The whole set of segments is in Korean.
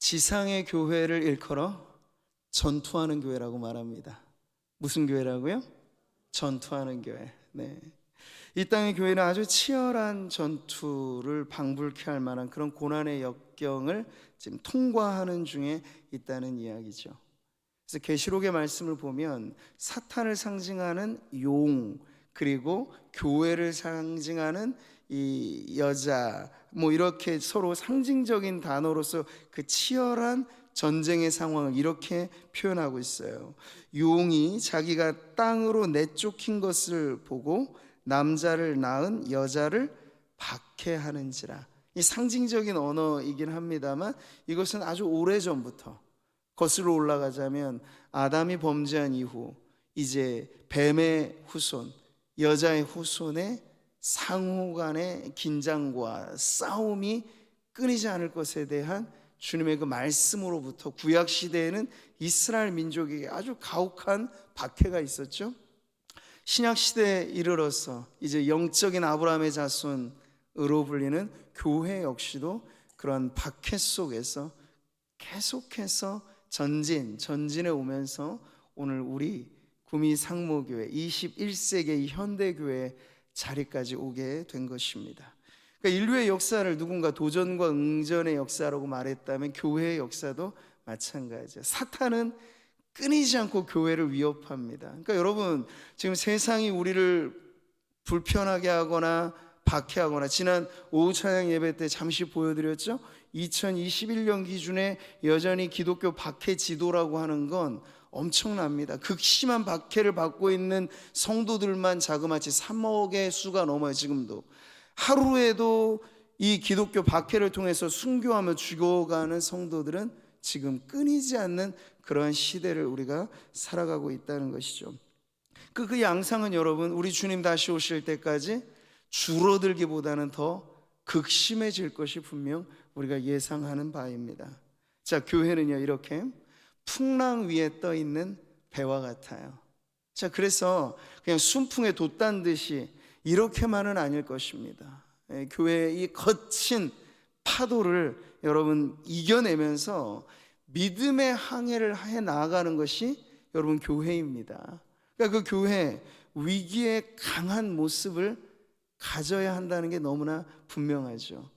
지상의 교회를 일컬어 전투하는 교회라고 말합니다. 무슨 교회라고요? 전투하는 교회. 네. 이 땅의 교회는 아주 치열한 전투를 방불케 할 만한 그런 고난의 역경을 지금 통과하는 중에 있다는 이야기죠. 그래서 계시록의 말씀을 보면 사탄을 상징하는 용, 그리고 교회를 상징하는 이 여자, 이렇게 서로 상징적인 단어로서 그 치열한 전쟁의 상황을 이렇게 표현하고 있어요. 용이 자기가 땅으로 내쫓긴 것을 보고 남자를 낳은 여자를 박해하는지라. 이 상징적인 언어이긴 합니다만 이것은 아주 오래전부터 거슬러 올라가자면 아담이 범죄한 이후 이제 뱀의 후손, 여자의 후손의 상호 간의 긴장과 싸움이 끊이지 않을 것에 대한 주님의 그 말씀으로부터 구약 시대에는 이스라엘 민족에게 아주 가혹한 박해가 있었죠. 신약 시대에 이르러서 이제 영적인 아브라함의 자손으로 불리는 교회 역시도 그러한 박해 속에서 계속해서 전진에 오면서 오늘 우리 구미 상모교회 21세기의 현대교회 자리까지 오게 된 것입니다. 그러니까 인류의 역사를 누군가 도전과 응전의 역사라고 말했다면 교회의 역사도 마찬가지예요. 사탄은 끊이지 않고 교회를 위협합니다. 그러니까 여러분, 지금 세상이 우리를 불편하게 하거나 박해하거나, 지난 오후 찬양 예배 때 잠시 보여드렸죠. 2021년 기준에 여전히 기독교 박해 지도라고 하는 건 엄청납니다. 극심한 박해를 받고 있는 성도들만 자그마치 3억의 수가 넘어요. 지금도 하루에도 이 기독교 박해를 통해서 순교하며 죽어가는 성도들은 지금 끊이지 않는 그러한 시대를 우리가 살아가고 있다는 것이죠. 그 양상은 여러분, 우리 주님 다시 오실 때까지 줄어들기보다는 더 극심해질 것이 분명 우리가 예상하는 바입니다. 자, 교회는요 이렇게 풍랑 위에 떠 있는 배와 같아요. 자, 그래서 그냥 순풍에 돛단 듯이 이렇게만은 아닐 것입니다. 교회의 이 거친 파도를 여러분 이겨내면서 믿음의 항해를 해 나아가는 것이 여러분 교회입니다. 그러니까 그 교회 위기에 강한 모습을 가져야 한다는 게 너무나 분명하죠.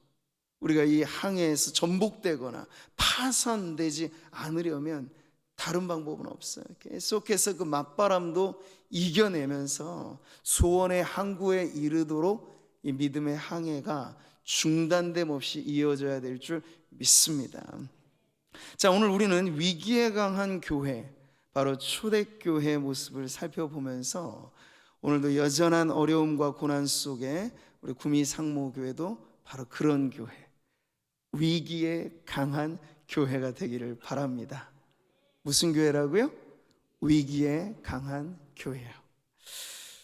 우리가 이 항해에서 전복되거나 파손되지 않으려면 다른 방법은 없어요. 계속해서 그 맞바람도 이겨내면서 소원의 항구에 이르도록 이 믿음의 항해가 중단됨 없이 이어져야 될 줄 믿습니다. 자, 오늘 우리는 위기에 강한 교회, 바로 초대교회의 모습을 살펴보면서 오늘도 여전한 어려움과 고난 속에 우리 구미 상모교회도 바로 그런 교회, 위기에 강한 교회가 되기를 바랍니다. 무슨 교회라고요? 위기에 강한 교회요.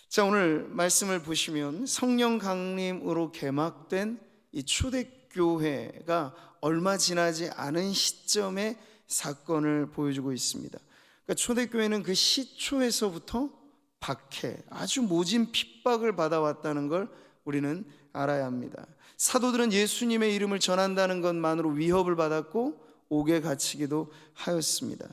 자, 오늘 말씀을 보시면 성령 강림으로 개막된 이 초대교회가 얼마 지나지 않은 시점의 사건을 보여주고 있습니다. 그러니까 초대교회는 그 시초에서부터 박해, 아주 모진 핍박을 받아왔다는 걸 우리는 알아야 합니다. 사도들은 예수님의 이름을 전한다는 것만으로 위협을 받았고 옥에 갇히기도 하였습니다.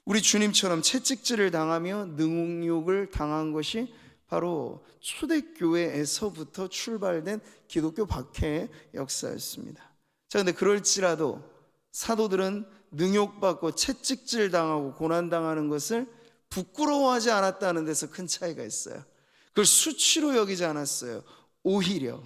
우리 주님처럼 채찍질을 당하며 능욕을 당한 것이 바로 초대교회에서부터 출발된 기독교 박해의 역사였습니다. 자, 근데 그럴지라도 사도들은 능욕받고 채찍질 당하고 고난당하는 것을 부끄러워하지 않았다는 데서 큰 차이가 있어요. 그걸 수치로 여기지 않았어요. 오히려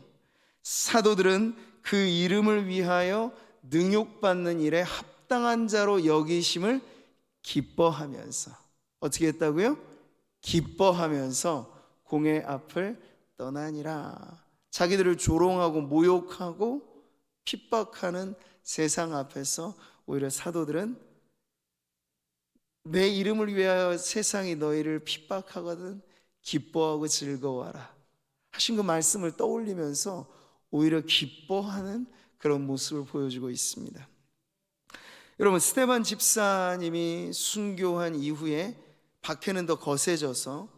사도들은 그 이름을 위하여 능욕받는 일에 합당한 자로 여기심을 기뻐하면서, 어떻게 했다고요? 기뻐하면서 공회 앞을 떠나니라. 자기들을 조롱하고 모욕하고 핍박하는 세상 앞에서 오히려 사도들은 내 이름을 위하여 세상이 너희를 핍박하거든 기뻐하고 즐거워하라 하신 그 말씀을 떠올리면서 오히려 기뻐하는 그런 모습을 보여주고 있습니다. 여러분, 스데반 집사님이 순교한 이후에 박해는 더 거세져서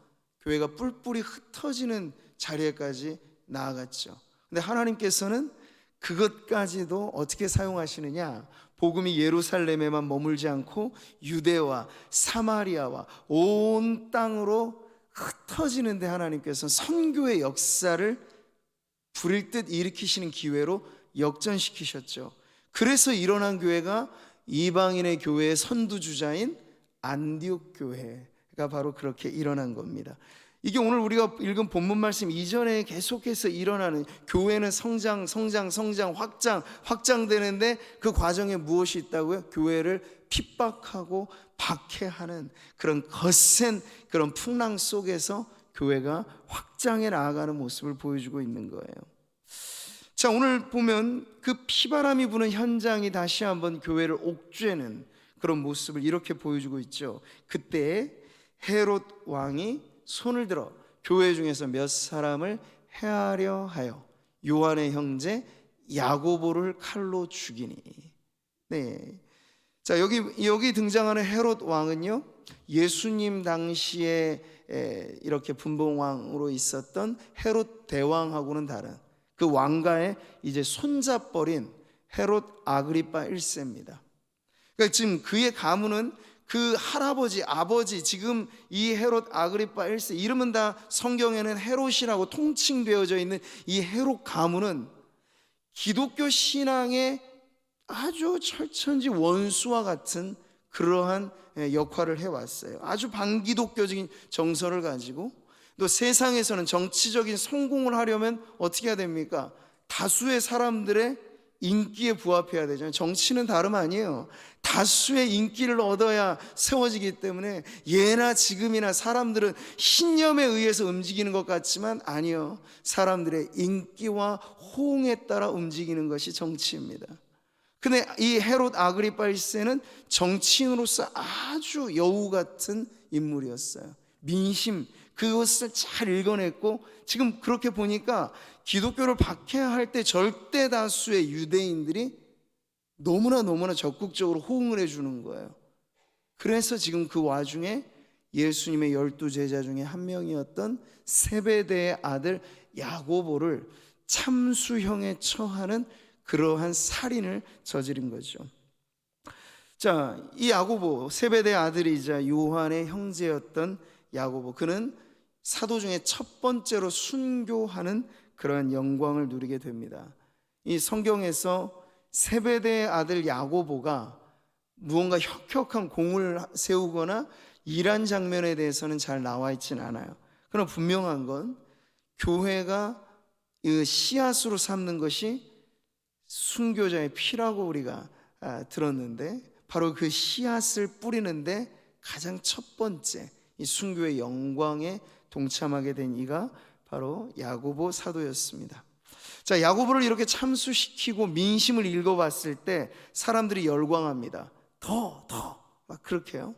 교회가 뿔뿔이 흩어지는 자리에까지 나아갔죠. 근데 하나님께서는 그것까지도 어떻게 사용하시느냐, 복음이 예루살렘에만 머물지 않고 유대와 사마리아와 온 땅으로 흩어지는데 하나님께서 선교의 역사를 불일 듯 일으키시는 기회로 역전시키셨죠. 그래서 일어난 교회가 이방인의 교회의 선두주자인 안디옥 교회가 바로 그렇게 일어난 겁니다. 이게 오늘 우리가 읽은 본문 말씀 이전에 계속해서 일어나는, 교회는 성장, 확장되는데 그 과정에 무엇이 있다고요? 교회를 핍박하고 박해하는 그런 거센 그런 풍랑 속에서 교회가 확장해 나아가는 모습을 보여주고 있는 거예요. 자, 오늘 보면 그 피바람이 부는 현장이 다시 한번 교회를 옥죄는 그런 모습을 이렇게 보여주고 있죠. 그때 헤롯 왕이 손을 들어 교회 중에서 몇 사람을 해하려 하여 요한의 형제 야고보를 칼로 죽이니. 네. 자, 여기 등장하는 헤롯 왕은요, 예수님 당시에 이렇게 분봉왕으로 있었던 헤롯 대왕하고는 다른 그 왕가의 이제 손잡버린 헤롯 아그리파 1세입니다. 그러니까 지금 그의 가문은 그 할아버지, 아버지, 지금 이 헤롯 아그리파 1세, 이름은 다 성경에는 헤롯이라고 통칭되어져 있는 이 헤롯 가문은 기독교 신앙의 아주 철천지 원수와 같은 그러한 역할을 해왔어요. 아주 반기독교적인 정서를 가지고, 또 세상에서는 정치적인 성공을 하려면 어떻게 해야 됩니까? 다수의 사람들의 인기에 부합해야 되잖아요. 정치는 다름 아니에요. 다수의 인기를 얻어야 세워지기 때문에 예나 지금이나 사람들은 신념에 의해서 움직이는 것 같지만 아니요, 사람들의 인기와 호응에 따라 움직이는 것이 정치입니다. 근데 이 헤롯 아그리파 1세는 정치인으로서 아주 여우 같은 인물이었어요. 민심, 그것을 잘 읽어냈고, 지금 그렇게 보니까 기독교를 박해할 때 절대 다수의 유대인들이 너무나 적극적으로 호응을 해주는 거예요. 그래서 지금 그 와중에 예수님의 12제자 중에 한 명이었던 세베대의 아들 야고보를 참수형에 처하는 그러한 살인을 저지른 거죠. 자, 이 야고보, 세베대의 아들이자 요한의 형제였던 야고보, 그는 사도 중에 첫 번째로 순교하는 그러한 영광을 누리게 됩니다. 이 성경에서 세베대의 아들 야고보가 무언가 혁혁한 공을 세우거나 일한 장면에 대해서는 잘 나와 있지는 않아요. 그러나 분명한 건 교회가 이 씨앗으로 삼는 것이 순교자의 피라고 우리가 들었는데, 바로 그 씨앗을 뿌리는데 가장 첫 번째 이 순교의 영광에 동참하게 된 이가 바로 야고보 사도였습니다. 자, 야고보를 이렇게 참수시키고 민심을 읽어봤을 때 사람들이 열광합니다. 더 막 그렇게요.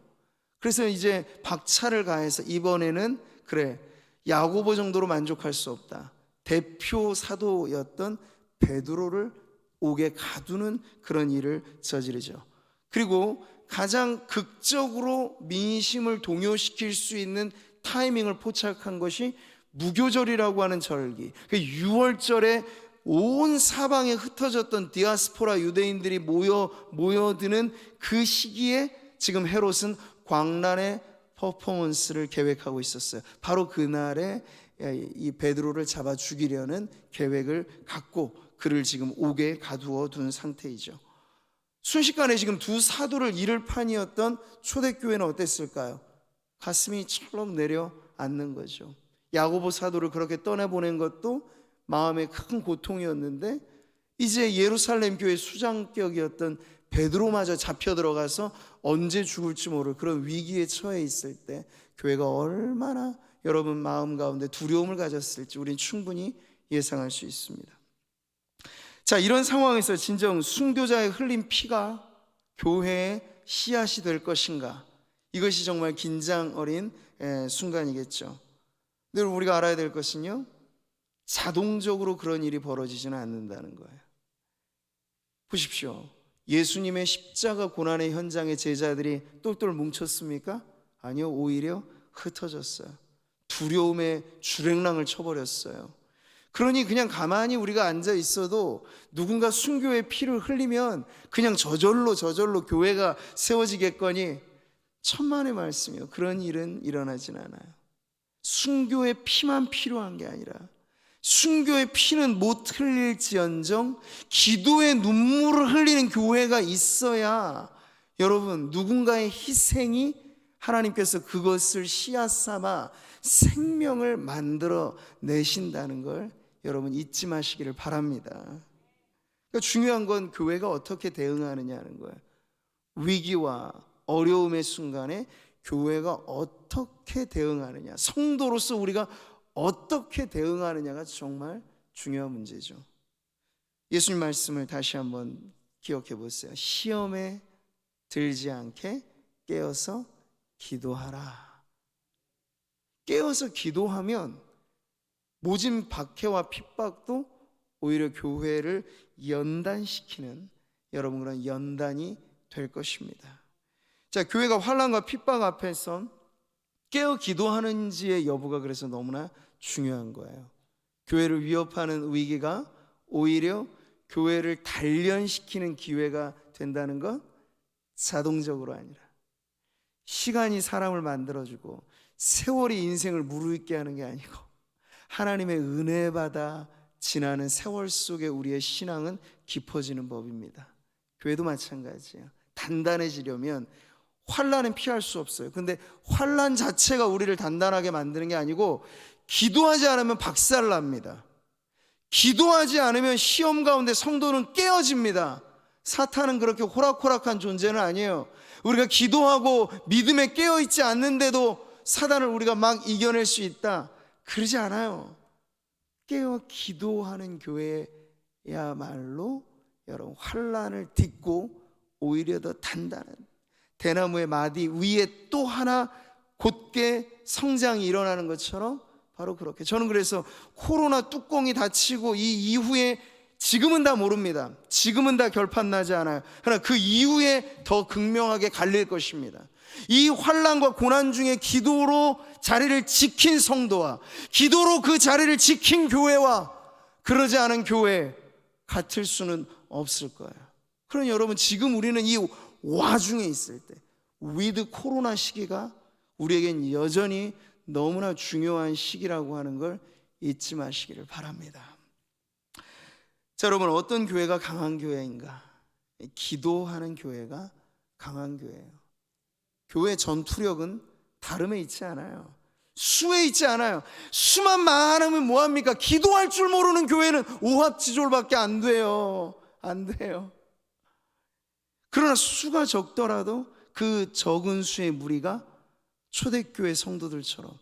그래서 이제 박차를 가해서 이번에는 그래, 야고보 정도로 만족할 수 없다, 대표 사도였던 베드로를 옥에 가두는 그런 일을 저지르죠. 그리고 가장 극적으로 민심을 동요시킬 수 있는 타이밍을 포착한 것이 무교절이라고 하는 절기, 그 6월절에 온 사방에 흩어졌던 디아스포라 유대인들이 모여드는 그 시기에 지금 헤롯은 광란의 퍼포먼스를 계획하고 있었어요. 바로 그날에 이 베드로를 잡아 죽이려는 계획을 갖고 그를 지금 옥에 가두어 둔 상태이죠. 순식간에 지금 두 사도를 잃을 판이었던 초대교회는 어땠을까요? 가슴이 철렁 내려앉는 거죠. 야고보 사도를 그렇게 떠내보낸 것도 마음에 큰 고통이었는데, 이제 예루살렘 교회 수장격이었던 베드로마저 잡혀 들어가서 언제 죽을지 모를 그런 위기에 처해 있을 때 교회가 얼마나 여러분 마음 가운데 두려움을 가졌을지 우린 충분히 예상할 수 있습니다. 자, 이런 상황에서 진정 순교자의 흘린 피가 교회의 씨앗이 될 것인가, 이것이 정말 긴장 어린 순간이겠죠. 근데 우리가 알아야 될 것은요, 자동적으로 그런 일이 벌어지지는 않는다는 거예요. 보십시오. 예수님의 십자가 고난의 현장에 제자들이 똘똘 뭉쳤습니까? 아니요, 오히려 흩어졌어요. 두려움의 주랭랑을 쳐버렸어요. 그러니 그냥 가만히 우리가 앉아 있어도 누군가 순교의 피를 흘리면 그냥 저절로 교회가 세워지겠거니 천만의 말씀이요, 그런 일은 일어나진 않아요. 순교의 피만 필요한 게 아니라 순교의 피는 못 흘릴지언정 기도의 눈물을 흘리는 교회가 있어야 여러분, 누군가의 희생이 하나님께서 그것을 씨앗 삼아 생명을 만들어 내신다는 걸 여러분 잊지 마시기를 바랍니다. 그러니까 중요한 건 교회가 어떻게 대응하느냐는 거예요. 위기와 어려움의 순간에 교회가 어떻게 대응하느냐, 성도로서 우리가 어떻게 대응하느냐가 정말 중요한 문제죠. 예수님 말씀을 다시 한번 기억해 보세요. 시험에 들지 않게 깨어서 기도하라. 깨어서 기도하면 모진 박해와 핍박도 오히려 교회를 연단시키는 여러분 그런 연단이 될 것입니다. 자, 교회가 환난과 핍박 앞에서 깨어 기도하는지의 여부가 그래서 너무나 중요한 거예요. 교회를 위협하는 위기가 오히려 교회를 단련시키는 기회가 된다는 건 자동적으로 아니라 시간이 사람을 만들어주고 세월이 인생을 무르익게 하는 게 아니고 하나님의 은혜 받아 지나는 세월 속에 우리의 신앙은 깊어지는 법입니다. 교회도 마찬가지예요. 단단해지려면 환난은 피할 수 없어요. 근데 환난 자체가 우리를 단단하게 만드는 게 아니고 기도하지 않으면 박살납니다. 기도하지 않으면 시험 가운데 성도는 깨어집니다. 사탄은 그렇게 호락호락한 존재는 아니에요. 우리가 기도하고 믿음에 깨어있지 않는데도 사단을 우리가 막 이겨낼 수 있다, 그러지 않아요. 깨어 기도하는 교회야말로 여러분 환난을 딛고 오히려 더 단단한 대나무의 마디 위에 또 하나 곧게 성장이 일어나는 것처럼 바로 그렇게 저는 그래서 코로나 뚜껑이 닫히고 이 이후에 지금은 다 모릅니다. 지금은 다 결판 나지 않아요. 그러나 그 이후에 더 극명하게 갈릴 것입니다. 이 환난과 고난 중에 기도로 자리를 지킨 성도와 기도로 그 자리를 지킨 교회와 그러지 않은 교회 같을 수는 없을 거예요. 그러니 여러분, 지금 우리는 이 와중에 있을 때 위드 코로나 시기가 우리에겐 여전히 너무나 중요한 시기라고 하는 걸 잊지 마시기를 바랍니다. 자, 여러분, 어떤 교회가 강한 교회인가? 기도하는 교회가 강한 교회예요. 교회 전투력은 다름에 있지 않아요. 수에 있지 않아요. 수만 많으면 뭐합니까? 기도할 줄 모르는 교회는 오합지졸밖에 안 돼요. 안 돼요. 그러나 수가 적더라도 그 적은 수의 무리가 초대교회 성도들처럼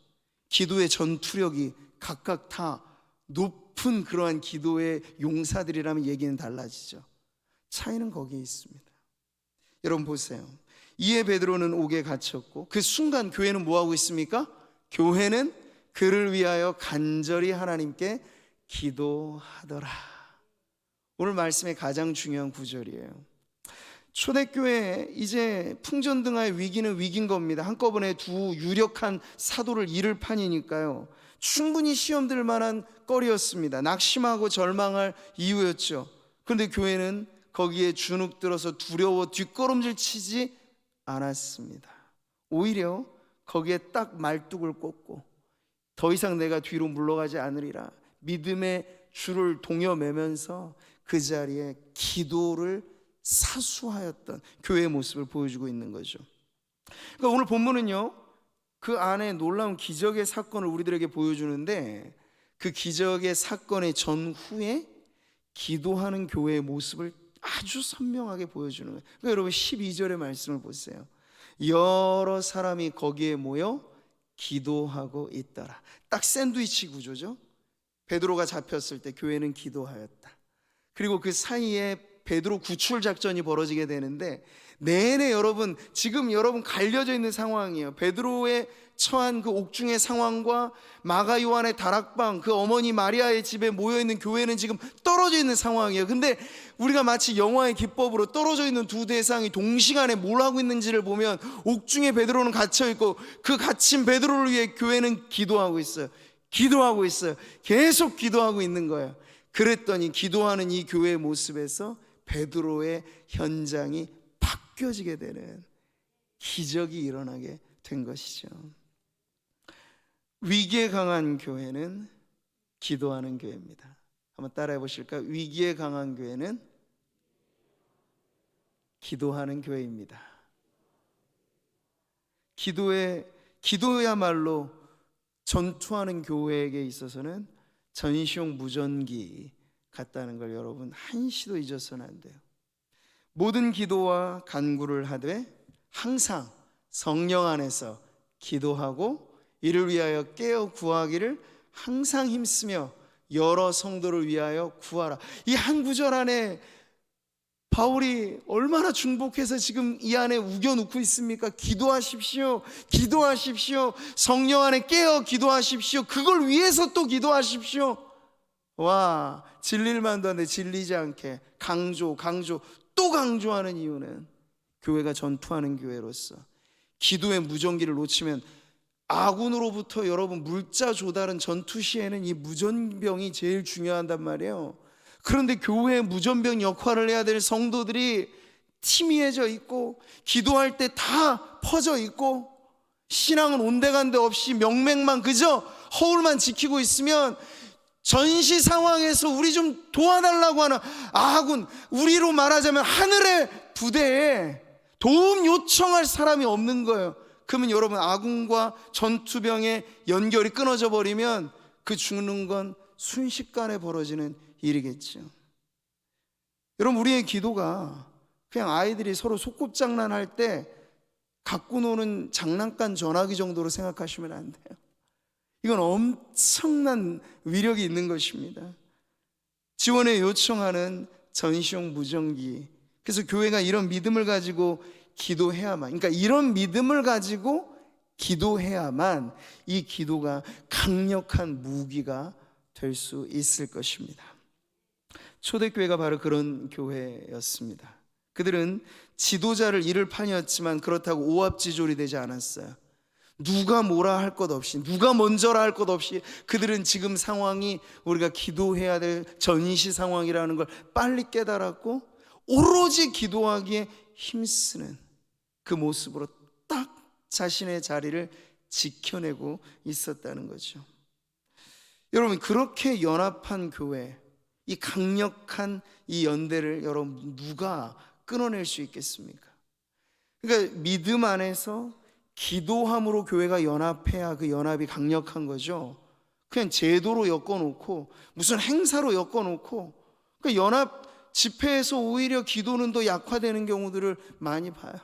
기도의 전투력이 각각 다 높은 그러한 기도의 용사들이라면 얘기는 달라지죠. 차이는 거기에 있습니다. 여러분 보세요. 이에 베드로는 옥에 갇혔고 그 순간 교회는 뭐하고 있습니까? 교회는 그를 위하여 간절히 하나님께 기도하더라. 오늘 말씀의 가장 중요한 구절이에요. 초대교회 이제 풍전등화의 위기는 위기인 겁니다. 한꺼번에 두 유력한 사도를 잃을 판이니까요. 충분히 시험들 만한 거리였습니다. 낙심하고 절망할 이유였죠. 그런데 교회는 거기에 주눅들어서 두려워 뒷걸음질 치지 않았습니다. 오히려 거기에 딱 말뚝을 꽂고 더 이상 내가 뒤로 물러가지 않으리라 믿음의 줄을 동여매면서 그 자리에 기도를 사수하였던 교회의 모습을 보여주고 있는 거죠. 그러니까 오늘 본문은요, 그 안에 놀라운 기적의 사건을 우리들에게 보여주는데 그 기적의 사건의 전후에 기도하는 교회의 모습을 아주 선명하게 보여주는 거예요. 그러니까 여러분 12절의 말씀을 보세요. 여러 사람이 거기에 모여 기도하고 있더라. 딱 샌드위치 구조죠. 베드로가 잡혔을 때 교회는 기도하였다. 그리고 그 사이에 베드로 구출 작전이 벌어지게 되는데 내내 여러분 지금 여러분 갈려져 있는 상황이에요. 베드로의 처한 그 옥중의 상황과 마가 요한의 다락방, 그 어머니 마리아의 집에 모여있는 교회는 지금 떨어져 있는 상황이에요. 근데 우리가 마치 영화의 기법으로 떨어져 있는 두 대상이 동시간에 뭘 하고 있는지를 보면 옥중에 베드로는 갇혀있고 그 갇힌 베드로를 위해 교회는 기도하고 있어요. 기도하고 있어요. 계속 기도하고 있는 거예요. 그랬더니 기도하는 이 교회의 모습에서 베드로의 현장이 바뀌어지게 되는 기적이 일어나게 된 것이죠. 위기에 강한 교회는 기도하는 교회입니다. 한번 따라해 보실까요? 위기에 강한 교회는 기도하는 교회입니다. 기도야말로 전투하는 교회에게 있어서는 전시용 무전기 같다는 걸 여러분 한시도 잊어서는 안 돼요. 모든 기도와 간구를 하되 항상 성령 안에서 기도하고 이를 위하여 깨어 구하기를 항상 힘쓰며 여러 성도를 위하여 구하라. 이 한 구절 안에 바울이 얼마나 중복해서 지금 이 안에 우겨놓고 있습니까? 기도하십시오, 기도하십시오, 성령 안에 깨어 기도하십시오, 그걸 위해서 또 기도하십시오. 와, 질릴만도 한데 질리지 않게 강조 또 강조하는 이유는 교회가 전투하는 교회로서 기도의 무전기를 놓치면 아군으로부터 여러분 물자 조달은 전투 시에는 이 무전병이 제일 중요하단 말이에요. 그런데 교회의 무전병 역할을 해야 될 성도들이 팀이해져 있고 기도할 때 다 퍼져 있고 신앙은 온데간데 없이 명맥만 그저 허울만 지키고 있으면 전시 상황에서 우리 좀 도와달라고 하는 아군, 우리로 말하자면 하늘의 부대에 도움 요청할 사람이 없는 거예요. 그러면 여러분 아군과 전투병의 연결이 끊어져 버리면 그 죽는 건 순식간에 벌어지는 일이겠죠. 여러분 우리의 기도가 그냥 아이들이 서로 소꿉장난할 때 갖고 노는 장난감 전화기 정도로 생각하시면 안 돼요. 이건 엄청난 위력이 있는 것입니다. 지원에 요청하는 전시용 무전기. 그래서 교회가 이런 믿음을 가지고 기도해야만, 그러니까 이런 믿음을 가지고 기도해야만 이 기도가 강력한 무기가 될 수 있을 것입니다. 초대교회가 바로 그런 교회였습니다. 그들은 지도자를 잃을 판이었지만 그렇다고 오합지졸이 되지 않았어요. 누가 뭐라 할 것 없이, 누가 먼저라 할 것 없이 그들은 지금 상황이 우리가 기도해야 될 전시 상황이라는 걸 빨리 깨달았고 오로지 기도하기에 힘쓰는 그 모습으로 딱 자신의 자리를 지켜내고 있었다는 거죠. 여러분 그렇게 연합한 교회, 이 강력한 이 연대를 여러분 누가 끊어낼 수 있겠습니까? 그러니까 믿음 안에서 기도함으로 교회가 연합해야 그 연합이 강력한 거죠. 그냥 제도로 엮어놓고 무슨 행사로 엮어놓고 그 연합 집회에서 오히려 기도는 더 약화되는 경우들을 많이 봐요.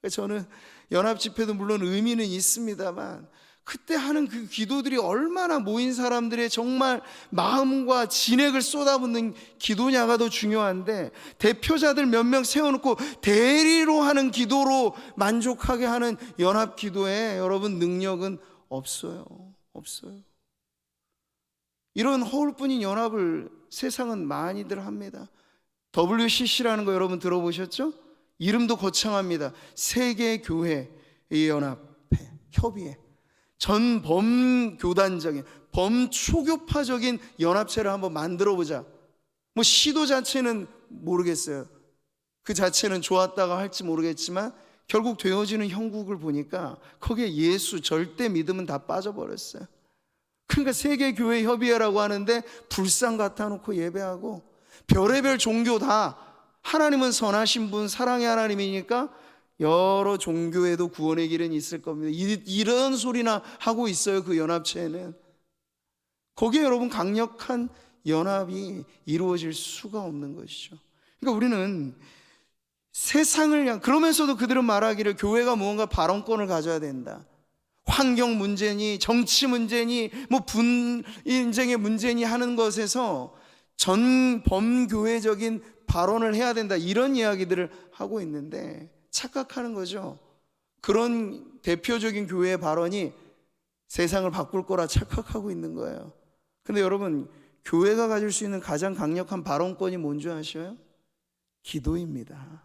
저는 연합 집회도 물론 의미는 있습니다만 그때 하는 그 기도들이 얼마나 모인 사람들의 정말 마음과 진액을 쏟아붓는 기도냐가 더 중요한데 대표자들 몇 명 세워놓고 대리로 하는 기도로 만족하게 하는 연합 기도에 여러분 능력은 없어요. 이런 허울뿐인 연합을 세상은 많이들 합니다. WCC라는 거 여러분 들어보셨죠? 이름도 거창합니다. 세계교회 연합회, 협의회. 전 범교단적인 범초교파적인 연합체를 한번 만들어보자. 뭐 시도 자체는 모르겠어요. 그 자체는 좋았다가 할지 모르겠지만 결국 되어지는 형국을 보니까 거기에 예수 절대 믿음은 다 빠져버렸어요. 그러니까 세계교회협의회라고 하는데 불상 갖다 놓고 예배하고 별의별 종교 다 하나님은 선하신 분, 사랑의 하나님이니까 여러 종교에도 구원의 길은 있을 겁니다. 이런 소리나 하고 있어요. 그 연합체에는. 거기에 여러분 강력한 연합이 이루어질 수가 없는 것이죠. 그러니까 우리는 세상을 향, 그러면서도 그들은 말하기를 교회가 무언가 발언권을 가져야 된다. 환경 문제니 정치 문제니 뭐 분쟁의 문제니 하는 것에서 전 범교회적인 발언을 해야 된다, 이런 이야기들을 하고 있는데 착각하는 거죠. 그런 대표적인 교회의 발언이 세상을 바꿀 거라 착각하고 있는 거예요. 근데 여러분 교회가 가질 수 있는 가장 강력한 발언권이 뭔지 아셔요? 기도입니다.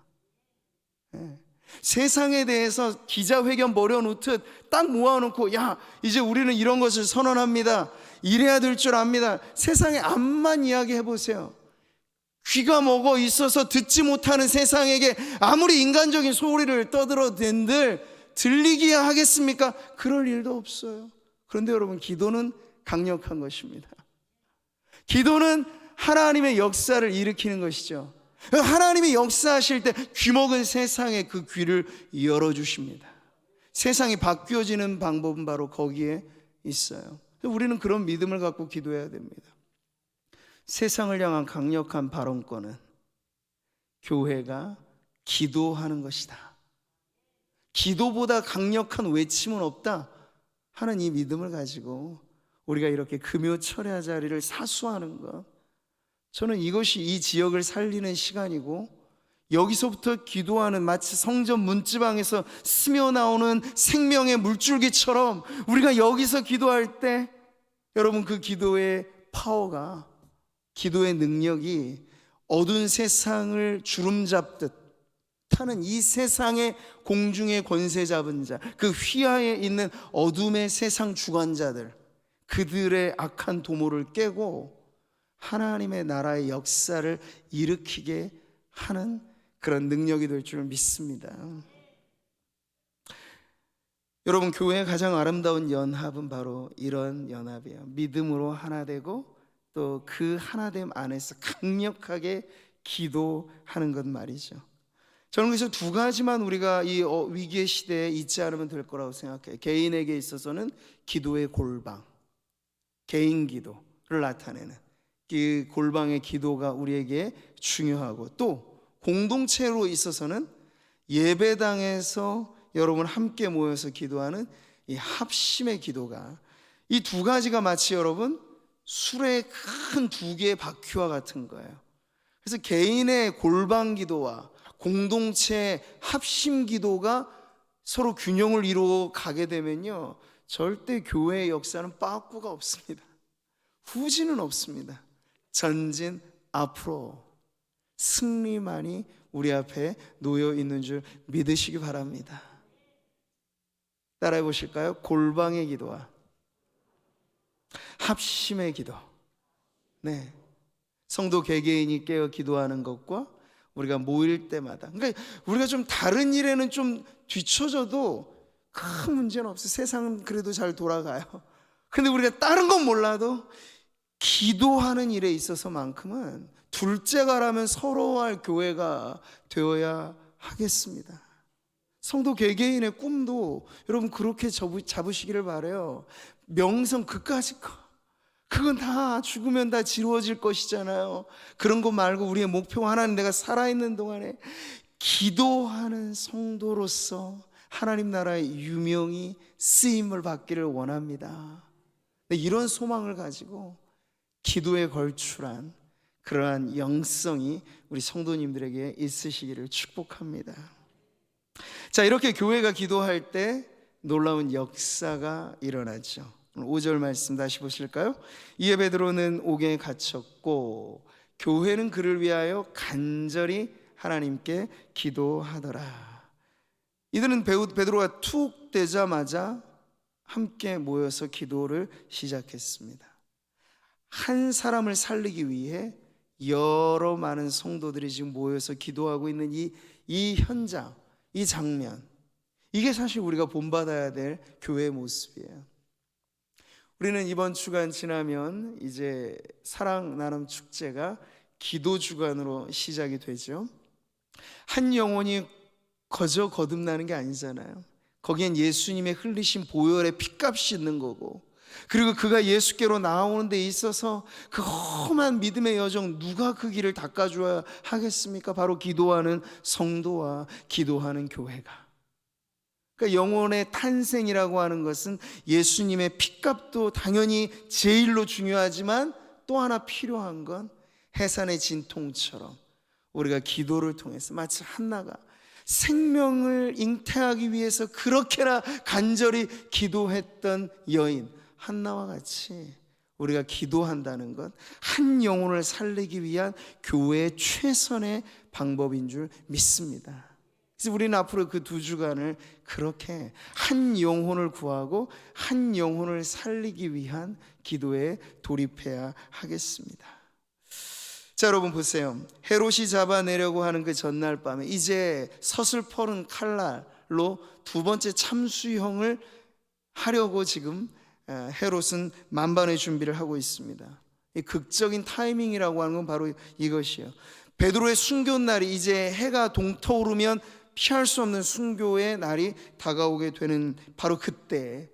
네. 세상에 대해서 기자회견 벌여놓듯 딱 모아놓고, 야, 이제 우리는 이런 것을 선언합니다, 이래야 될 줄 압니다. 세상에 암만 이야기해보세요. 귀가 먹어 있어서 듣지 못하는 세상에게 아무리 인간적인 소리를 떠들어댄들 들리기야 하겠습니까? 그럴 일도 없어요. 그런데 여러분, 기도는 강력한 것입니다. 기도는 하나님의 역사를 일으키는 것이죠. 하나님이 역사하실 때 귀먹은 세상에 그 귀를 열어주십니다. 세상이 바뀌어지는 방법은 바로 거기에 있어요. 우리는 그런 믿음을 갖고 기도해야 됩니다. 세상을 향한 강력한 발언권은 교회가 기도하는 것이다. 기도보다 강력한 외침은 없다 하는 이 믿음을 가지고 우리가 이렇게 금요 철야 자리를 사수하는 것, 저는 이것이 이 지역을 살리는 시간이고, 여기서부터 기도하는, 마치 성전 문지방에서 스며 나오는 생명의 물줄기처럼 우리가 여기서 기도할 때 여러분, 그 기도의 파워가, 기도의 능력이 어두운 세상을 주름잡듯 타는 이 세상의 공중의 권세 잡은 자, 그 휘하에 있는 어둠의 세상 주관자들, 그들의 악한 도모를 깨고 하나님의 나라의 역사를 일으키게 하는 그런 능력이 될 줄 믿습니다. 여러분, 교회의 가장 아름다운 연합은 바로 이런 연합이에요. 믿음으로 하나 되고 또 그 하나됨 안에서 강력하게 기도하는 것 말이죠. 저는 그래서 두 가지만 우리가 이 위기의 시대에 잊지 않으면 될 거라고 생각해요. 개인에게 있어서는 기도의 골방, 개인 기도를 나타내는 그 골방의 기도가 우리에게 중요하고, 또 공동체로 있어서는 예배당에서 여러분 함께 모여서 기도하는 이 합심의 기도가, 이 두 가지가 마치 여러분 술의 큰 두 개의 바퀴와 같은 거예요. 그래서 개인의 골방 기도와 공동체 합심 기도가 서로 균형을 이루어 가게 되면요, 절대 교회의 역사는 빠꾸가 없습니다. 후진은 없습니다. 전진 앞으로 승리만이 우리 앞에 놓여 있는 줄 믿으시기 바랍니다. 따라해 보실까요? 골방의 기도와 합심의 기도. 네, 성도 개개인이 깨어 기도하는 것과 우리가 모일 때마다, 그러니까 우리가 좀 다른 일에는 좀 뒤처져도 큰 문제는 없어요. 세상은 그래도 잘 돌아가요. 근데 우리가 다른 건 몰라도 기도하는 일에 있어서만큼은 둘째가라면 서로할 교회가 되어야 하겠습니다. 성도 개개인의 꿈도 여러분 그렇게 잡으시기를 바라요. 명성 그까짓 거, 그건 다 죽으면 다 지루어질 것이잖아요. 그런 거 말고 우리의 목표 하나는 내가 살아있는 동안에 기도하는 성도로서 하나님 나라의 유명히 쓰임을 받기를 원합니다. 이런 소망을 가지고 기도에 걸출한 그러한 영성이 우리 성도님들에게 있으시기를 축복합니다. 자, 이렇게 교회가 기도할 때 놀라운 역사가 일어나죠. 5절 말씀 다시 보실까요? 이에 베드로는 옥에 갇혔고 교회는 그를 위하여 간절히 하나님께 기도하더라. 이들은 베드로가 툭 되자마자 함께 모여서 기도를 시작했습니다. 한 사람을 살리기 위해 여러 많은 성도들이 지금 모여서 기도하고 있는 이 현장, 이 장면, 이게 사실 우리가 본받아야 될 교회의 모습이에요. 우리는 이번 주간 지나면 이제 사랑 나눔 축제가 기도 주간으로 시작이 되죠. 한 영혼이 거저 거듭나는 게 아니잖아요. 거기엔 예수님의 흘리신 보혈의 피값이 있는 거고, 그리고 그가 예수께로 나오는 데 있어서 그 험한 믿음의 여정, 누가 그 길을 닦아줘야 하겠습니까? 바로 기도하는 성도와 기도하는 교회가. 그러니까 영혼의 탄생이라고 하는 것은 예수님의 피값도 당연히 제일로 중요하지만 또 하나 필요한 건 해산의 진통처럼 우리가 기도를 통해서, 마치 한나가 생명을 잉태하기 위해서 그렇게나 간절히 기도했던 여인 한나와 같이 우리가 기도한다는 것, 한 영혼을 살리기 위한 교회의 최선의 방법인 줄 믿습니다. 그래서 우리는 앞으로 그 2주간을 그렇게 한 영혼을 구하고 한 영혼을 살리기 위한 기도에 돌입해야 하겠습니다. 자, 여러분 보세요. 헤롯이 잡아내려고 하는 그 전날 밤에 이제 서슬퍼른 칼날로 2번째 참수형을 하려고 지금 헤롯은 만반의 준비를 하고 있습니다. 이 극적인 타이밍이라고 하는 건 바로 이것이에요. 베드로의 순교 날이 이제 해가 동터오르면 피할 수 없는 순교의 날이 다가오게 되는 바로 그때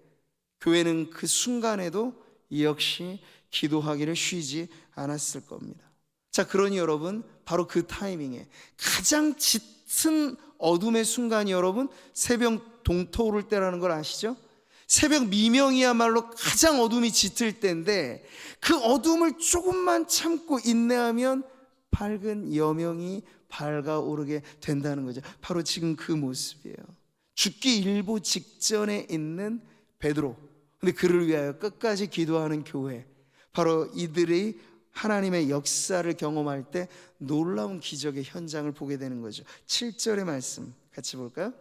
교회는 그 순간에도 역시 기도하기를 쉬지 않았을 겁니다. 자, 그러니 여러분 바로 그 타이밍에 가장 짙은 어둠의 순간이 여러분 새벽 동터오를 때라는 걸 아시죠? 새벽 미명이야말로 가장 어둠이 짙을 때인데 그 어둠을 조금만 참고 인내하면 밝은 여명이 밝아오르게 된다는 거죠. 바로 지금 그 모습이에요. 죽기 일보 직전에 있는 베드로, 근데 그를 위하여 끝까지 기도하는 교회, 바로 이들이 하나님의 역사를 경험할 때 놀라운 기적의 현장을 보게 되는 거죠. 7절의 말씀 같이 볼까요?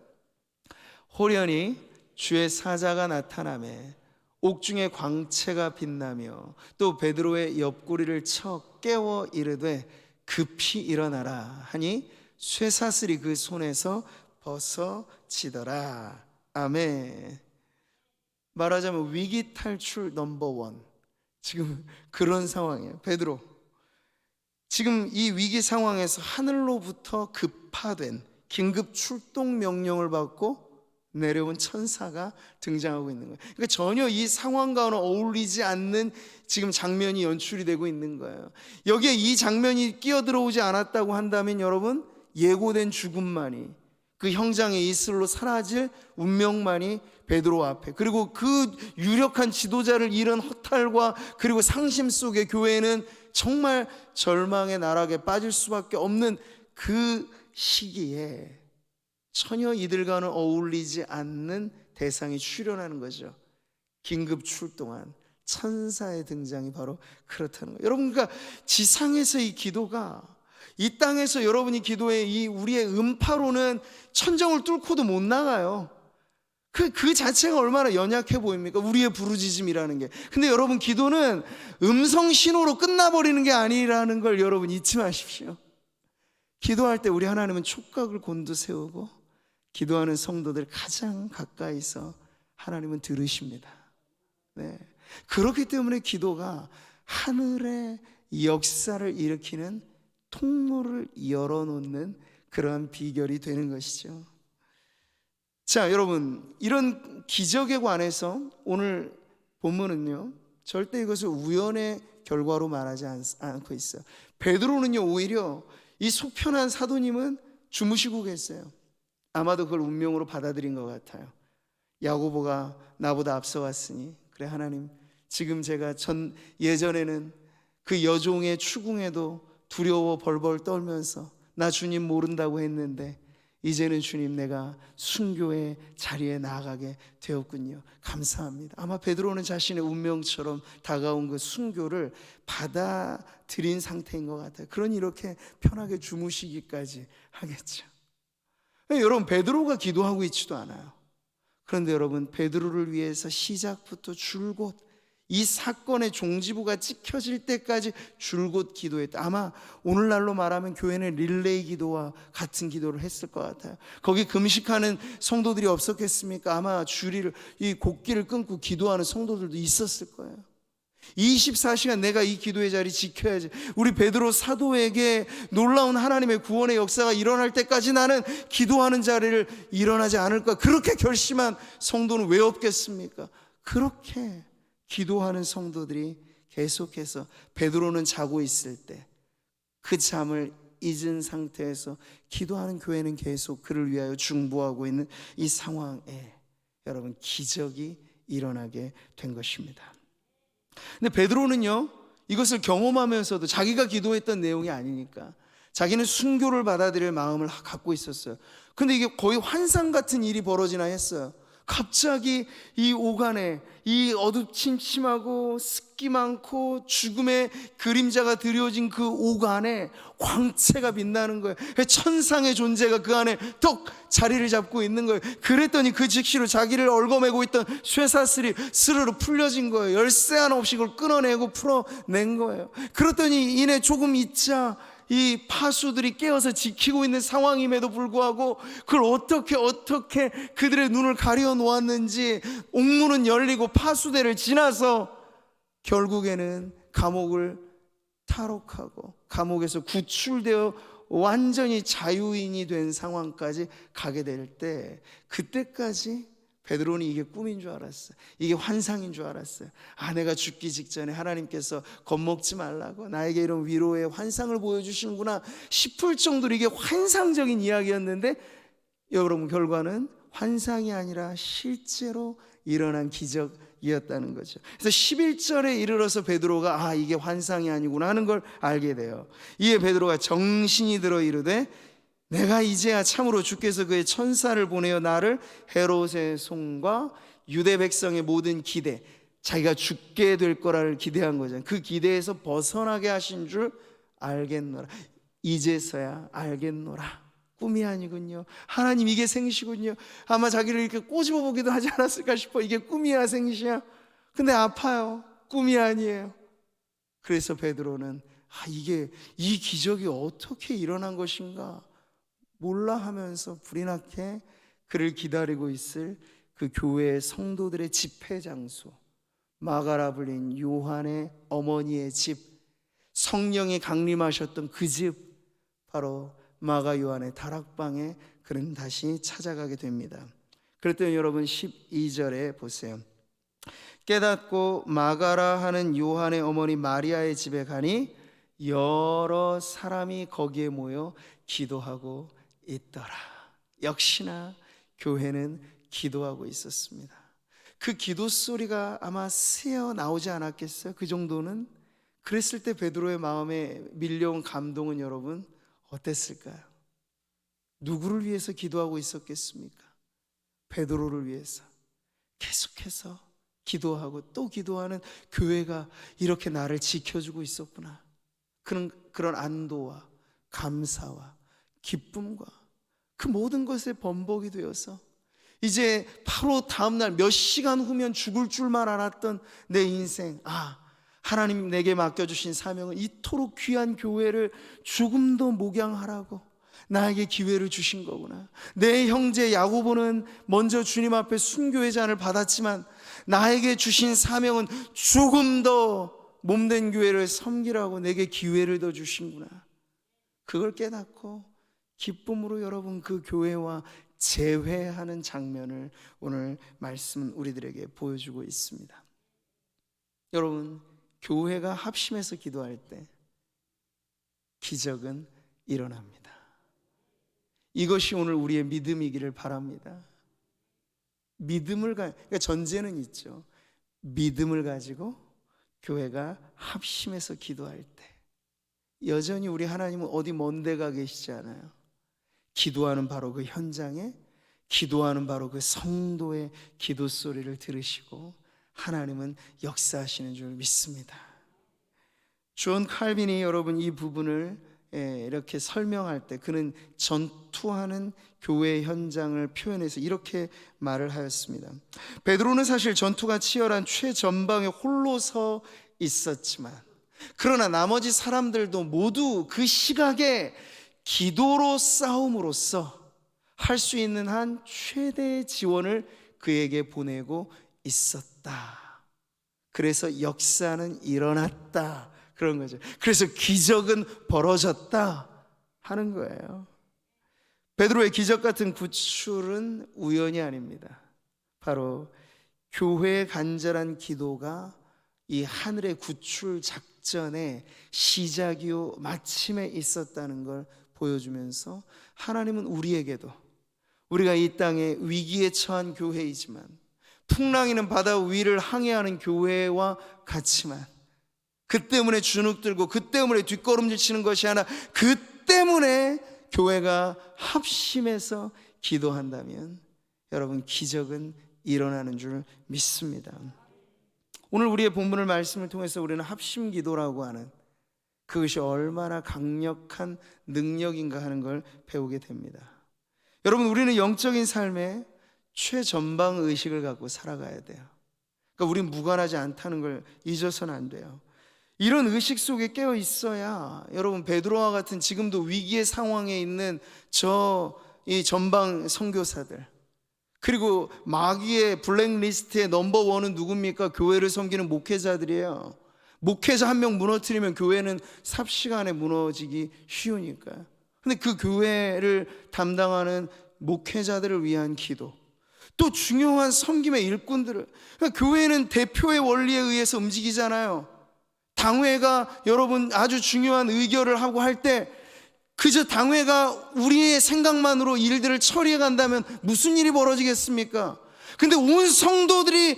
호련히 주의 사자가 나타나매 옥중에 광채가 빛나며 또 베드로의 옆구리를 쳐 깨워 이르되 급히 일어나라 하니 쇠사슬이 그 손에서 벗어지더라. 아멘. 말하자면 위기 탈출 넘버 1. 지금 그런 상황이에요. 베드로 지금 이 위기 상황에서 하늘로부터 급파된 긴급 출동 명령을 받고 내려온 천사가 등장하고 있는 거예요. 그러니까 전혀 이 상황과는 어울리지 않는 지금 장면이 연출이 되고 있는 거예요. 여기에 이 장면이 끼어들어오지 않았다고 한다면 여러분 예고된 죽음만이, 그 형장의 이슬로 사라질 운명만이 베드로 앞에, 그리고 그 유력한 지도자를 잃은 허탈과 그리고 상심 속에 교회는 정말 절망의 나락에 빠질 수밖에 없는 그 시기에 전혀 이들과는 어울리지 않는 대상이 출현하는 거죠. 긴급 출동한 천사의 등장이 바로 그렇다는 거예요. 여러분, 그러니까 지상에서 이 기도가 이 땅에서 여러분이 기도해 이 우리의 음파로는 천정을 뚫고도 못 나가요. 그 자체가 얼마나 연약해 보입니까? 우리의 부르짖음이라는 게. 근데 여러분 기도는 음성 신호로 끝나버리는 게 아니라는 걸 여러분 잊지 마십시오. 기도할 때 우리 하나님은 촉각을 곤두세우고 기도하는 성도들 가장 가까이서 하나님은 들으십니다. 네. 그렇기 때문에 기도가 하늘의 역사를 일으키는 통로를 열어놓는 그러한 비결이 되는 것이죠. 자, 여러분, 이런 기적에 관해서 오늘 본문은요 절대 이것을 우연의 결과로 말하지 않고 있어요. 베드로는요 오히려 이 속편한 사도님은 주무시고 계세요. 아마도 그걸 운명으로 받아들인 것 같아요. 야고보가 나보다 앞서왔으니 그래 하나님, 지금 제가 예전에는 그 여종의 추궁에도 두려워 벌벌 떨면서 나 주님 모른다고 했는데 이제는 주님 내가 순교의 자리에 나아가게 되었군요. 감사합니다. 아마 베드로는 자신의 운명처럼 다가온 그 순교를 받아들인 상태인 것 같아요. 그러니 이렇게 편하게 주무시기까지 하겠죠. 여러분, 베드로가 기도하고 있지도 않아요. 그런데 여러분, 베드로를 위해서 시작부터 줄곧 이 사건의 종지부가 찍혀질 때까지 줄곧 기도했다. 아마 오늘날로 말하면 교회는 릴레이 기도와 같은 기도를 했을 것 같아요. 거기 금식하는 성도들이 없었겠습니까? 아마 이 곡기를 끊고 기도하는 성도들도 있었을 거예요. 24시간 내가 이 기도의 자리 지켜야지. 우리 베드로 사도에게 놀라운 하나님의 구원의 역사가 일어날 때까지 나는 기도하는 자리를 일어나지 않을 거야. 그렇게 결심한 성도는 왜 없겠습니까? 그렇게 기도하는 성도들이 계속해서 베드로는 자고 있을 때 그 잠을 잊은 상태에서 기도하는 교회는 계속 그를 위하여 중보하고 있는 이 상황에 여러분 기적이 일어나게 된 것입니다. 근데 베드로는요 이것을 경험하면서도 자기가 기도했던 내용이 아니니까 자기는 순교를 받아들일 마음을 갖고 있었어요. 근데 이게 거의 환상 같은 일이 벌어지나 했어요. 갑자기 이 오간에, 이 어두침침하고 습기 많고 죽음의 그림자가 드리워진 그 오간에 광채가 빛나는 거예요. 천상의 존재가 그 안에 턱 자리를 잡고 있는 거예요. 그랬더니 그 즉시로 자기를 얽어매고 있던 쇠사슬이 스르르 풀려진 거예요. 열쇠 하나 없이 그걸 끊어내고 풀어낸 거예요. 그랬더니 이내 조금 있자 이 파수들이 깨어서 지키고 있는 상황임에도 불구하고 그걸 어떻게 그들의 눈을 가려 놓았는지 옥문은 열리고 파수대를 지나서 결국에는 감옥을 탈옥하고 감옥에서 구출되어 완전히 자유인이 된 상황까지 가게 될 때, 그때까지 베드로는 이게 꿈인 줄 알았어요. 이게 환상인 줄 알았어요. 내가 죽기 직전에 하나님께서 겁먹지 말라고 나에게 이런 위로의 환상을 보여주시는구나 싶을 정도로 이게 환상적인 이야기였는데, 여러분 결과는 환상이 아니라 실제로 일어난 기적이었다는 거죠. 그래서 11절에 이르러서 베드로가 이게 환상이 아니구나 하는 걸 알게 돼요. 이에 베드로가 정신이 들어 이르되 내가 이제야 참으로 주께서 그의 천사를 보내어 나를 헤롯의 손과 유대 백성의 모든 기대, 자기가 죽게 될 거라를 기대한 거잖아요. 그 기대에서 벗어나게 하신 줄 알겠노라. 이제서야 알겠노라. 꿈이 아니군요. 하나님 이게 생시군요. 아마 자기를 이렇게 꼬집어 보기도 하지 않았을까 싶어. 이게 꿈이야 생시야? 근데 아파요. 꿈이 아니에요. 그래서 베드로는 이게 이 기적이 어떻게 일어난 것인가 몰라 하면서 불이 나게 그를 기다리고 있을 그 교회의 성도들의 집회 장소, 마가라 불린 요한의 어머니의 집, 성령이 강림하셨던 그 집, 바로 마가 요한의 다락방에 그는 다시 찾아가게 됩니다. 그랬더니 여러분 12절에 보세요. 깨닫고 마가라 하는 요한의 어머니 마리아의 집에 가니 여러 사람이 거기에 모여 기도하고 있더라. 역시나 교회는 기도하고 있었습니다. 그 기도 소리가 아마 새어 나오지 않았겠어요? 그 정도는. 그랬을 때 베드로의 마음에 밀려온 감동은 여러분 어땠을까요? 누구를 위해서 기도하고 있었겠습니까? 베드로를 위해서 계속해서 기도하고 또 기도하는 교회가 이렇게 나를 지켜주고 있었구나. 그런 안도와 감사와 기쁨과 그 모든 것에 번복이 되어서 이제 바로 다음날 몇 시간 후면 죽을 줄만 알았던 내 인생, 하나님 내게 맡겨주신 사명은 이토록 귀한 교회를 조금도 목양하라고 나에게 기회를 주신 거구나. 내 형제 야고보는 먼저 주님 앞에 순교의 잔을 받았지만 나에게 주신 사명은 조금 더 몸된 교회를 섬기라고 내게 기회를 더 주신구나. 그걸 깨닫고 기쁨으로 여러분 그 교회와 재회하는 장면을 오늘 말씀은 우리들에게 보여주고 있습니다. 여러분, 교회가 합심해서 기도할 때 기적은 일어납니다. 이것이 오늘 우리의 믿음이기를 바랍니다. 그러니까 전제는 있죠. 믿음을 가지고 교회가 합심해서 기도할 때 여전히 우리 하나님은 어디 먼 데 가 계시지 않아요. 기도하는 바로 그 현장에, 기도하는 바로 그 성도의 기도 소리를 들으시고 하나님은 역사하시는 줄 믿습니다. 존 칼빈이 여러분 이 부분을 이렇게 설명할 때 그는 전투하는 교회 현장을 표현해서 이렇게 말을 하였습니다. 베드로는 사실 전투가 치열한 최전방에 홀로 서 있었지만 그러나 나머지 사람들도 모두 그 시각에 기도로 싸움으로써 할 수 있는 한 최대의 지원을 그에게 보내고 있었다. 그래서 역사는 일어났다. 그런 거죠. 그래서 기적은 벌어졌다 하는 거예요. 베드로의 기적 같은 구출은 우연이 아닙니다. 바로 교회의 간절한 기도가 이 하늘의 구출 작전의 시작이요 마침에 있었다는 걸 보여주면서 하나님은 우리에게도, 우리가 이 땅에 위기에 처한 교회이지만 풍랑이는 바다 위를 항해하는 교회와 같지만 그 때문에 주눅들고 그 때문에 뒷걸음질 치는 것이 아니라 그 때문에 교회가 합심해서 기도한다면 여러분 기적은 일어나는 줄 믿습니다. 오늘 우리의 본문을 말씀을 통해서 우리는 합심 기도라고 하는 그것이 얼마나 강력한 능력인가 하는 걸 배우게 됩니다. 여러분, 우리는 영적인 삶에 최전방 의식을 갖고 살아가야 돼요. 그러니까 우린 무관하지 않다는 걸 잊어서는 안 돼요. 이런 의식 속에 깨어 있어야 여러분, 베드로와 같은 지금도 위기의 상황에 있는 이 전방 선교사들, 그리고 마귀의 블랙리스트의 넘버원은 누굽니까? 교회를 섬기는 목회자들이에요. 목회자 한 명 무너뜨리면 교회는 삽시간에 무너지기 쉬우니까요. 근데 그 교회를 담당하는 목회자들을 위한 기도, 또 중요한 섬김의 일꾼들을, 그러니까 교회는 대표의 원리에 의해서 움직이잖아요. 당회가 여러분 아주 중요한 의결을 하고 할 때 그저 당회가 우리의 생각만으로 일들을 처리해 간다면 무슨 일이 벌어지겠습니까? 근데 온 성도들이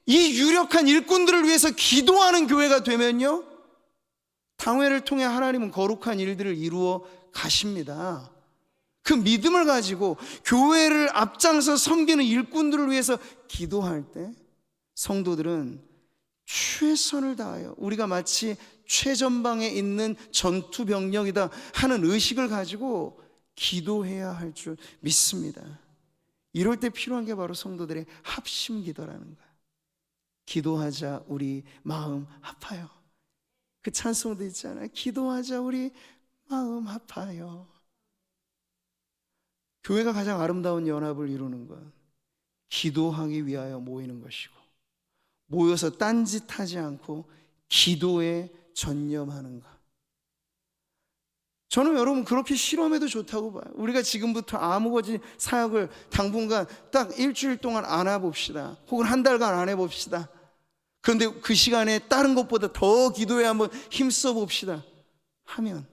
이 유력한 일꾼들을 위해서 기도하는 교회가 되면요, 당회를 통해 하나님은 거룩한 일들을 이루어 가십니다. 그 믿음을 가지고 교회를 앞장서 섬기는 일꾼들을 위해서 기도할 때 성도들은 최선을 다하여 우리가 마치 최전방에 있는 전투병력이다 하는 의식을 가지고 기도해야 할 줄 믿습니다. 이럴 때 필요한 게 바로 성도들의 합심 기도라는 거예요. 기도하자 우리 마음 아파요. 그 찬송도 있잖아요. 기도하자 우리 마음 아파요. 교회가 가장 아름다운 연합을 이루는 건 기도하기 위하여 모이는 것이고, 모여서 딴짓하지 않고 기도에 전념하는가. 저는 여러분 그렇게 실험해도 좋다고 봐요. 우리가 지금부터 아무거지 사역을 당분간 딱 일주일 동안 안 해봅시다. 혹은 한 달간 안 해봅시다. 그런데 그 시간에 다른 것보다 더 기도에 한번 힘써 봅시다 하면,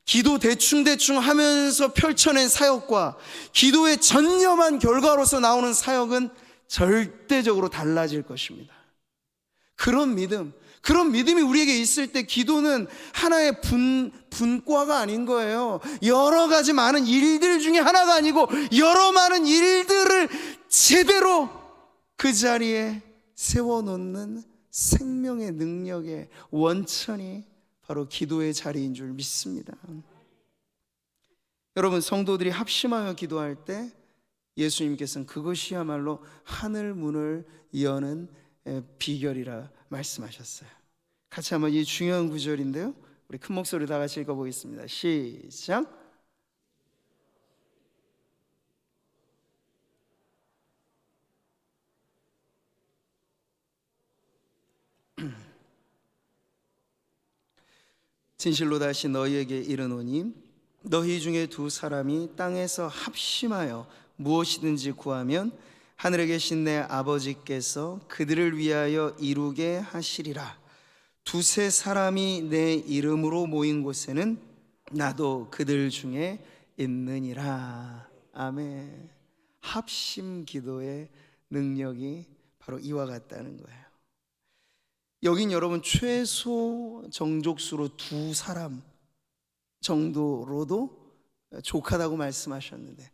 기도 대충 하면서 펼쳐낸 사역과 기도에 전념한 결과로서 나오는 사역은 절대적으로 달라질 것입니다. 그런 믿음이 우리에게 있을 때 기도는 하나의 분과가 아닌 거예요. 여러 가지 많은 일들 중에 하나가 아니고 여러 많은 일들을 제대로 그 자리에 세워놓는 생명의 능력의 원천이 바로 기도의 자리인 줄 믿습니다. 여러분, 성도들이 합심하여 기도할 때 예수님께서는 그것이야말로 하늘 문을 여는 비결이라 말씀하셨어요. 같이 한번 이 중요한 구절인데요, 우리 큰 목소리로 다 같이 읽어보겠습니다. 시작. 진실로 다시 너희에게 이르노니 너희 중에 두 사람이 땅에서 합심하여 무엇이든지 구하면 하늘에 계신 내 아버지께서 그들을 위하여 이루게 하시리라. 두세 사람이 내 이름으로 모인 곳에는 나도 그들 중에 있느니라. 아멘. 합심 기도의 능력이 바로 이와 같다는 거예요. 여긴 여러분 최소 정족수로 두 사람 정도로도 족하다고 말씀하셨는데,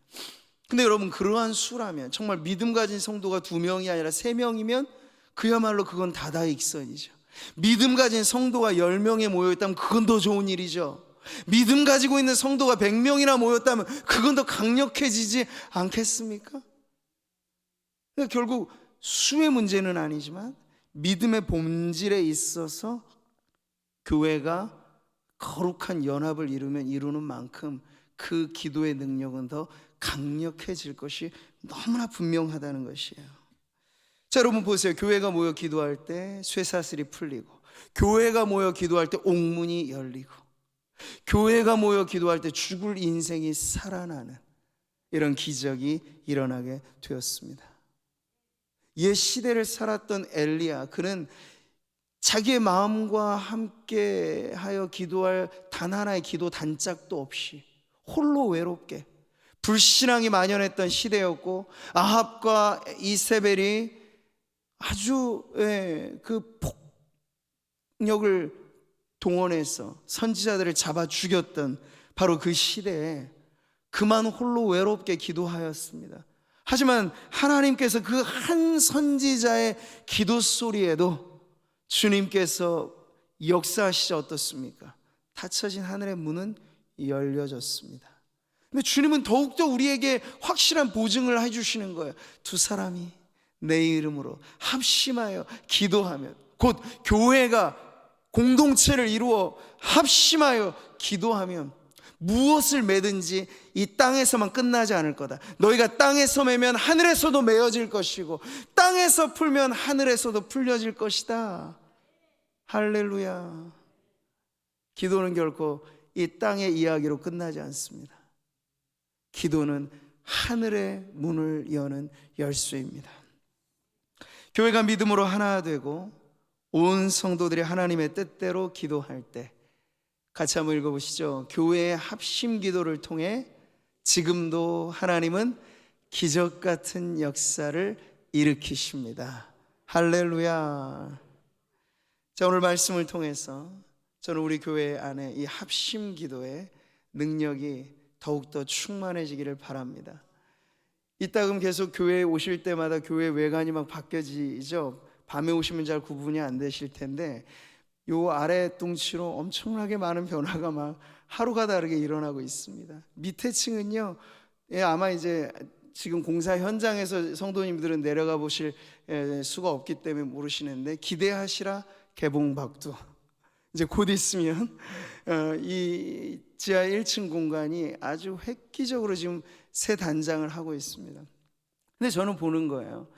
근데 여러분 그러한 수라면, 정말 믿음 가진 성도가 2명이 아니라 3명이면 그야말로 그건 다다익선이죠. 믿음 가진 성도가 10명에 모여있다면 그건 더 좋은 일이죠. 믿음 가지고 있는 성도가 100명이나 모였다면 그건 더 강력해지지 않겠습니까? 그러니까 결국 수의 문제는 아니지만 믿음의 본질에 있어서 교회가 거룩한 연합을 이루는 만큼 그 기도의 능력은 더 강력해질 것이 너무나 분명하다는 것이에요. 자, 여러분 보세요. 교회가 모여 기도할 때 쇠사슬이 풀리고, 교회가 모여 기도할 때 옥문이 열리고, 교회가 모여 기도할 때 죽을 인생이 살아나는 이런 기적이 일어나게 되었습니다. 옛 시대를 살았던 엘리야, 그는 자기의 마음과 함께 하여 기도할 단 하나의 기도 단짝도 없이 홀로 외롭게, 불신앙이 만연했던 시대였고, 아합과 이세벨이 아주 그 폭력을 동원해서 선지자들을 잡아 죽였던 바로 그 시대에 그만 홀로 외롭게 기도하였습니다. 하지만 하나님께서 그 한 선지자의 기도 소리에도 주님께서 역사하시지 어떻습니까? 닫혀진 하늘의 문은 열려졌습니다. 근데 주님은 더욱더 우리에게 확실한 보증을 해주시는 거예요. 두 사람이 내 이름으로 합심하여 기도하면, 곧 교회가 공동체를 이루어 합심하여 기도하면 무엇을 매든지 이 땅에서만 끝나지 않을 거다. 너희가 땅에서 매면 하늘에서도 매어질 것이고 땅에서 풀면 하늘에서도 풀려질 것이다. 할렐루야. 기도는 결코 이 땅의 이야기로 끝나지 않습니다. 기도는 하늘의 문을 여는 열쇠입니다. 교회가 믿음으로 하나 되고 온 성도들이 하나님의 뜻대로 기도할 때, 같이 한번 읽어보시죠. 교회의 합심 기도를 통해 지금도 하나님은 기적 같은 역사를 일으키십니다. 할렐루야. 자, 오늘 말씀을 통해서 저는 우리 교회 안에 이 합심 기도의 능력이 더욱더 충만해지기를 바랍니다. 이따금 계속 교회에 오실 때마다 교회 외관이 막 바뀌어지죠. 밤에 오시면 잘 구분이 안 되실 텐데 요 아래 뚱치로 엄청나게 많은 변화가 막 하루가 다르게 일어나고 있습니다. 밑에 층은요, 아마 이제 지금 공사 현장에서 성도님들은 내려가 보실 수가 없기 때문에 모르시는데, 기대하시라 개봉박두. 이제 곧 있으면 이 지하 1층 공간이 아주 획기적으로 지금 새 단장을 하고 있습니다. 근데 저는 보는 거예요.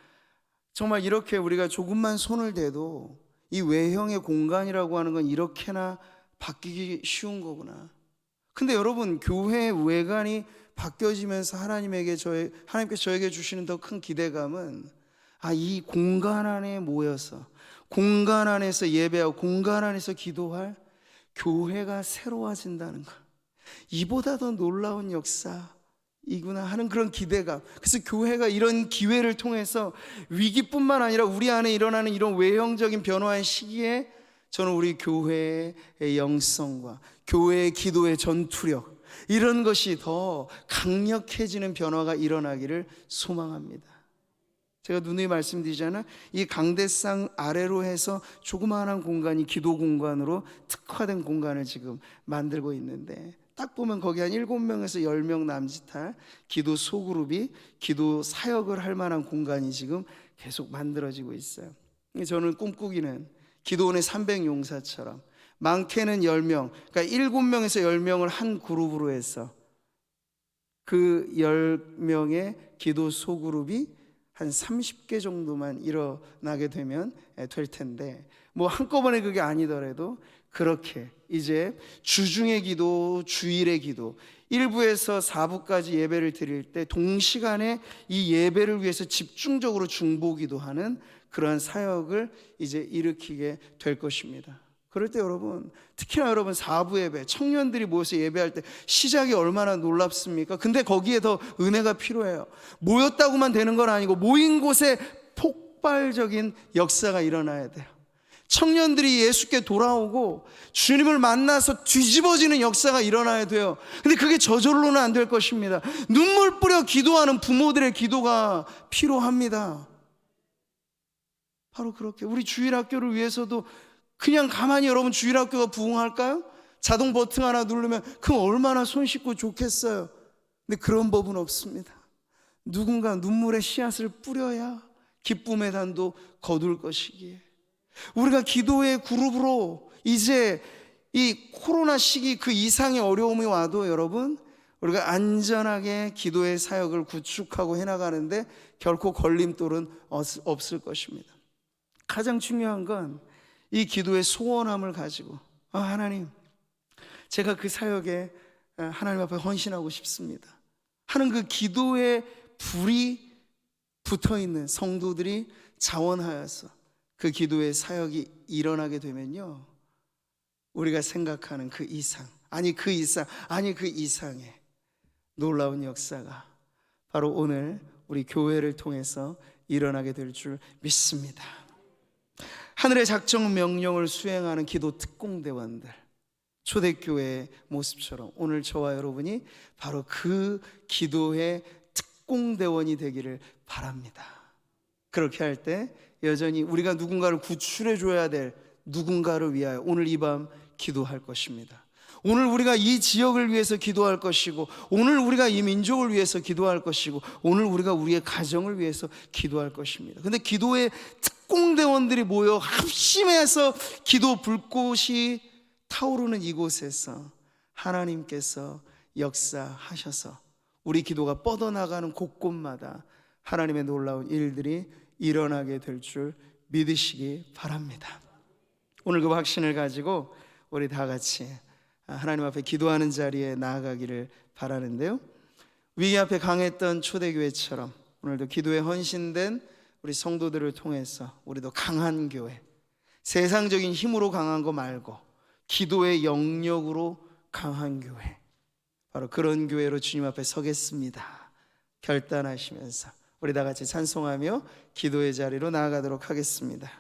정말 이렇게 우리가 조금만 손을 대도 이 외형의 공간이라고 하는 건 이렇게나 바뀌기 쉬운 거구나. 근데 여러분, 교회 외관이 바뀌어지면서 하나님께서 저에게 주시는 더 큰 기대감은, 이 공간 안에 모여서 공간 안에서 예배하고 공간 안에서 기도할 교회가 새로워진다는 것, 이보다 더 놀라운 역사이구나 하는 그런 기대감. 그래서 교회가 이런 기회를 통해서 위기뿐만 아니라 우리 안에 일어나는 이런 외형적인 변화의 시기에 저는 우리 교회의 영성과 교회의 기도의 전투력, 이런 것이 더 강력해지는 변화가 일어나기를 소망합니다. 제가 누누이 말씀드리잖아요. 이 강대상 아래로 해서 조그마한 공간이 기도 공간으로 특화된 공간을 지금 만들고 있는데, 딱 보면 거기 한 7명에서 10명 남짓할 기도 소그룹이 기도 사역을 할 만한 공간이 지금 계속 만들어지고 있어요. 저는 꿈꾸기는 기도원의 300용사처럼 많게는 10명, 그러니까 7명에서 10명을 한 그룹으로 해서 그 10명의 기도 소그룹이 한 30개 정도만 일어나게 되면 될 텐데, 뭐 한꺼번에 그게 아니더라도 그렇게 이제 주중의 기도, 주일의 기도, 1부에서 4부까지 예배를 드릴 때 동시간에 이 예배를 위해서 집중적으로 중보기도하는 그러한 사역을 이제 일으키게 될 것입니다. 그럴 때 여러분, 특히나 여러분 4부 예배, 청년들이 모여서 예배할 때 시작이 얼마나 놀랍습니까? 근데 거기에 더 은혜가 필요해요. 모였다고만 되는 건 아니고 모인 곳에 폭발적인 역사가 일어나야 돼요. 청년들이 예수께 돌아오고 주님을 만나서 뒤집어지는 역사가 일어나야 돼요. 근데 그게 저절로는 안 될 것입니다. 눈물 뿌려 기도하는 부모들의 기도가 필요합니다. 바로 그렇게 우리 주일학교를 위해서도 그냥 가만히 여러분 주일학교가 부흥할까요? 자동 버튼 하나 누르면 그럼 얼마나 손쉽고 좋겠어요. 근데 그런 법은 없습니다. 누군가 눈물의 씨앗을 뿌려야 기쁨의 단도 거둘 것이기에, 우리가 기도의 그룹으로 이제 이 코로나 시기 그 이상의 어려움이 와도 여러분, 우리가 안전하게 기도의 사역을 구축하고 해나가는데 결코 걸림돌은 없을 것입니다. 가장 중요한 건 이 기도의 소원함을 가지고, 하나님, 제가 그 사역에 하나님 앞에 헌신하고 싶습니다 하는 그 기도의 불이 붙어있는 성도들이 자원하여서 그 기도의 사역이 일어나게 되면요, 우리가 생각하는 그 이상, 그 이상의 놀라운 역사가 바로 오늘 우리 교회를 통해서 일어나게 될 줄 믿습니다. 하늘의 작정 명령을 수행하는 기도 특공대원들, 초대교회의 모습처럼 오늘 저와 여러분이 바로 그 기도의 특공대원이 되기를 바랍니다. 그렇게 할 때 여전히 우리가 누군가를 구출해 줘야 될 누군가를 위하여 오늘 이 밤 기도할 것입니다. 오늘 우리가 이 지역을 위해서 기도할 것이고, 오늘 우리가 이 민족을 위해서 기도할 것이고, 오늘 우리가 우리의 가정을 위해서 기도할 것입니다. 근데 기도의 특공대원들이 모여 합심해서 기도 불꽃이 타오르는 이곳에서 하나님께서 역사하셔서 우리 기도가 뻗어나가는 곳곳마다 하나님의 놀라운 일들이 일어나게 될 줄 믿으시기 바랍니다. 오늘 그 확신을 가지고 우리 다 같이 하나님 앞에 기도하는 자리에 나아가기를 바라는데요, 위기 앞에 강했던 초대교회처럼 오늘도 기도에 헌신된 우리 성도들을 통해서 우리도 강한 교회, 세상적인 힘으로 강한 거 말고 기도의 영역으로 강한 교회, 바로 그런 교회로 주님 앞에 서겠습니다 결단하시면서 우리 다 같이 찬송하며 기도의 자리로 나아가도록 하겠습니다.